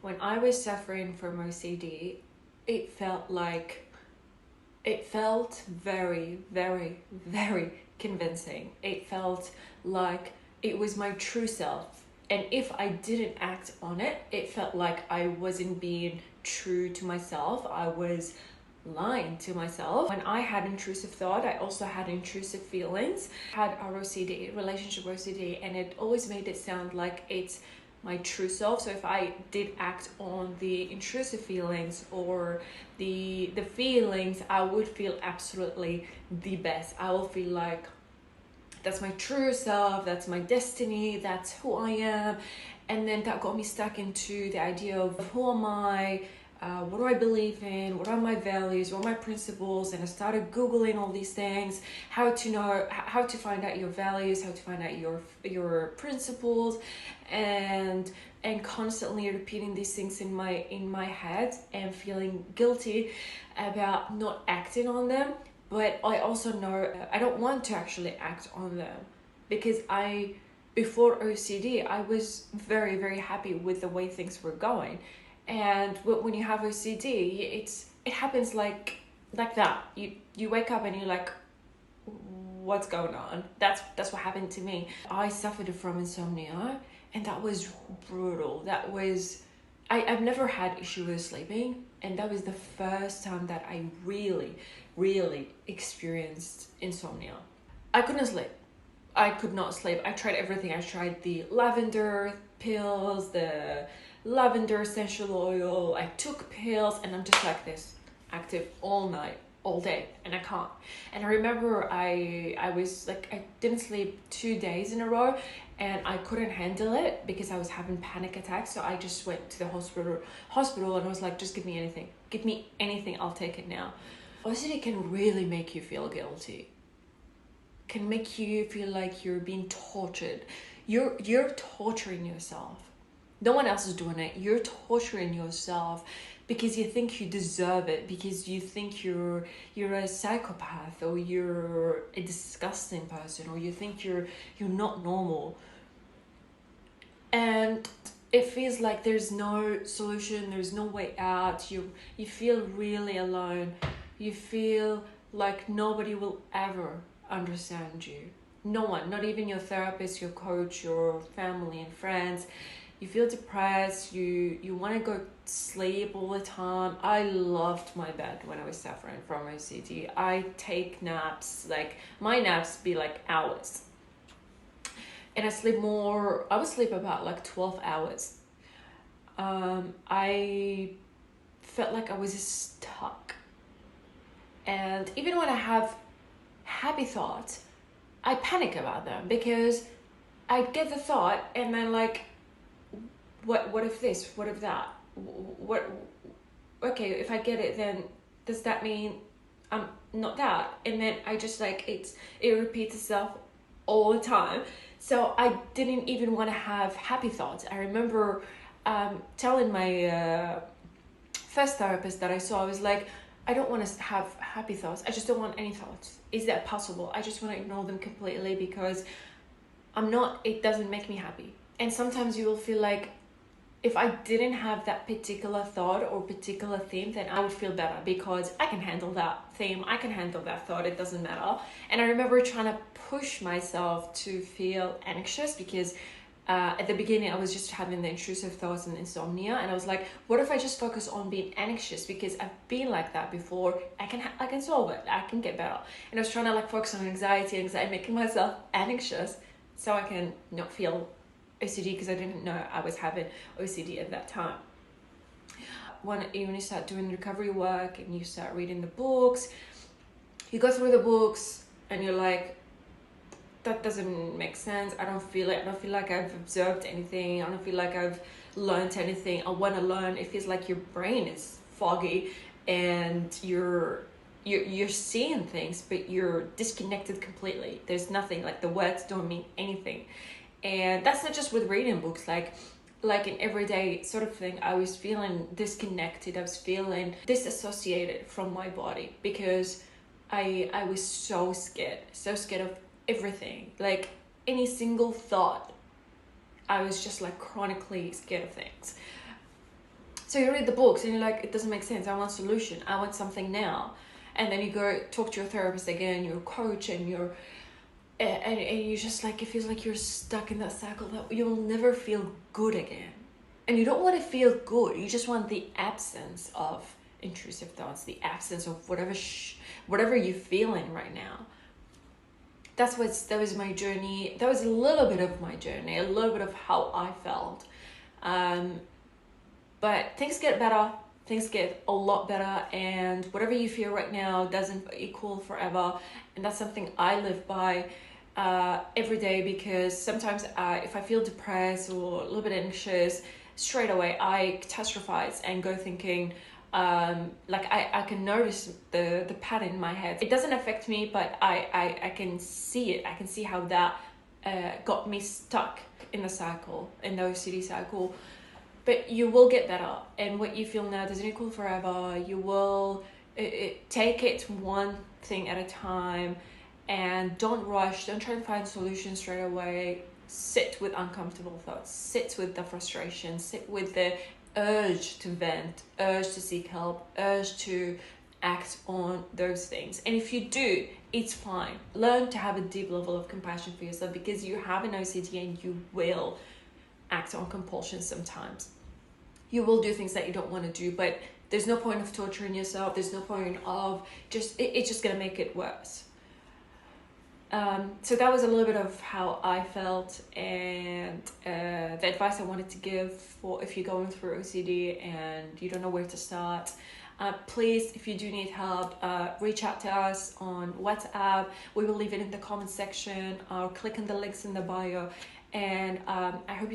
When I was suffering from OCD, it felt very, very, very convincing. It felt like it was my true self. And if I didn't act on it, it felt like I wasn't being true to myself. I was lying to myself. When I had intrusive thought, I also had intrusive feelings. I had ROCD, relationship OCD, and it always made it sound like it's my true self. So if I did act on the intrusive feelings or the feelings, I would feel absolutely the best. I will feel like that's my true self, that's my destiny, that's who I am. And then that got me stuck into the idea of who am I, what do I believe in, what are my values, what are my principles. And I started Googling all these things, how to find out your values, how to find out your principles, and constantly repeating these things in my head and feeling guilty about not acting on them. But I also know I don't want to actually act on them, because before OCD, I was very, very happy with the way things were going. And when you have OCD, it happens like that. You wake up and you're like, what's going on? That's what happened to me. I suffered from insomnia, and that was brutal. I've never had issue with sleeping, and that was the first time that I really, really experienced insomnia. I couldn't sleep. I could not sleep. I tried everything. I tried the lavender pills, the lavender essential oil. I took pills, and I'm just like this, active all night, all day, and I can't. And I remember I was like, I didn't sleep 2 days in a row, and I couldn't handle it because I was having panic attacks. So I just went to the hospital, and I was like, just give me anything, I'll take it now. OCD can really make you feel guilty, can make you feel like you're being tortured. You're torturing yourself. No one else is doing it. You're torturing yourself because you think you deserve it, because you think you're a psychopath, or you're a disgusting person, or you think you're not normal. And it feels like there's no solution, there's no way out. You feel really alone. You feel like nobody will ever understand you. No one, not even your therapist, your coach, your family and friends. You feel depressed, you want to go sleep all the time. I loved my bed when I was suffering from OCD. I take naps, like my naps be like hours. And I would sleep about like 12 hours. I felt like I was stuck. And even when I have happy thoughts, I panic about them, because I get the thought and then like, what if this, what if that, okay, if I get it, then does that mean I'm not that? And then I just like, it repeats itself all the time. So I didn't even want to have happy thoughts. I remember telling my first therapist that I saw, I was like, I don't want to have happy thoughts. I just don't want any thoughts. Is that possible? I just want to ignore them completely, because it doesn't make me happy. And sometimes you will feel like, if I didn't have that particular thought or particular theme, then I would feel better, because I can handle that theme, I can handle that thought, it doesn't matter. And I remember trying to push myself to feel anxious, because at the beginning I was just having the intrusive thoughts and insomnia, and I was like, what if I just focus on being anxious, because I've been like that before, I can solve it, I can get better. And I was trying to like focus on anxiety, making myself anxious so I can not feel OCD, because I didn't know I was having OCD at that time. When you start doing recovery work and you start reading the books, you go through the books and you're like, that doesn't make sense. I don't feel it. I don't feel like I've observed anything. I don't feel like I've learned anything. I want to learn. It feels like your brain is foggy and you're seeing things, but you're disconnected completely. There's nothing, like the words don't mean anything. And that's not just with reading books, like in everyday sort of thing. I was feeling disconnected. I was feeling disassociated from my body, because I was so scared of everything. Like any single thought, I was just like chronically scared of things. So you read the books and you're like, it doesn't make sense. I want a solution. I want something now. And then you go talk to your therapist again, your coach, and you just like, it feels like you're stuck in that cycle that you will never feel good again. And you don't want to feel good. You just want the absence of intrusive thoughts, the absence of whatever you're feeling right now. That was my journey. That was a little bit of my journey, a little bit of how I felt. But things get better. Things get a lot better, and whatever you feel right now doesn't equal forever. And that's something I live by every day, because sometimes if I feel depressed or a little bit anxious, straight away I catastrophize and go thinking, like I can notice the pattern in my head. It doesn't affect me, but I can see it. I can see how that got me stuck in the cycle, in the OCD cycle. But you will get better, and what you feel now doesn't equal forever. You will take it one thing at a time, and don't rush. Don't try to find solutions straight away. Sit with uncomfortable thoughts. Sit with the frustration. Sit with the urge to vent, urge to seek help, urge to act on those things. And if you do, it's fine. Learn to have a deep level of compassion for yourself, because you have an OCD and you will act on compulsion sometimes. You will do things that you don't want to do, but there's no point of torturing yourself. There's no point of it's just going to make it worse. So that was a little bit of how I felt, and the advice I wanted to give for if you're going through OCD and you don't know where to start. Please, if you do need help, reach out to us on WhatsApp. We will leave it in the comment section, or click on the links in the bio. And I hope you